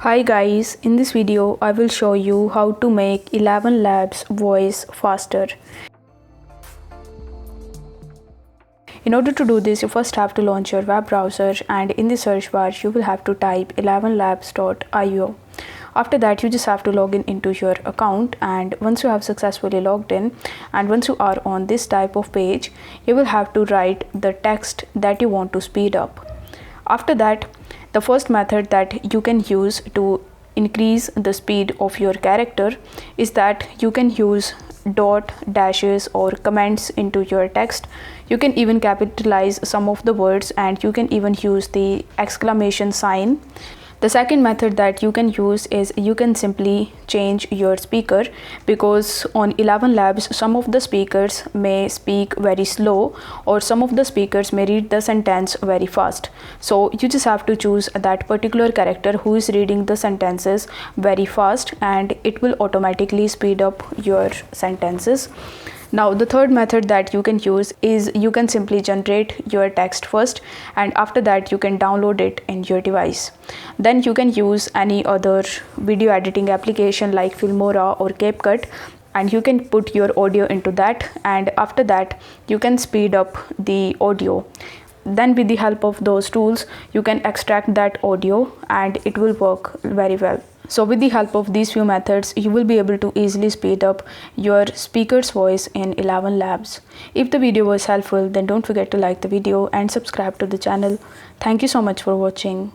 Hi guys, in this video I will show you how to make 11 Labs voice faster. In order to do this, you first have to launch your web browser, and in the search bar you will have to type 11labs.io. After that, you just have to log in into your account, and once you have successfully logged in and once you are on this type of page, you will have to write the text that you want to speed up. After that, the first method that you can use to increase the speed of your character is that you can use dot, dashes or comments into your text. You can even capitalize some of the words, and you can even use the exclamation sign. The second method that you can use is you can simply change your speaker, because on 11 Labs some of the speakers may speak very slow or some of the speakers may read the sentence very fast. So you just have to choose that particular character who is reading the sentences very fast, and it will automatically speed up your sentences. Now the third method that you can use is you can simply generate your text first, and after that you can download it in your device. Then you can use any other video editing application like Filmora or CapCut, and you can put your audio into that, and after that you can speed up the audio. Then with the help of those tools you can extract that audio and it will work very well. So with the help of these few methods, you will be able to easily speed up your speaker's voice in 11 Labs. If the video was helpful, then don't forget to like the video and subscribe to the channel. Thank you so much for watching.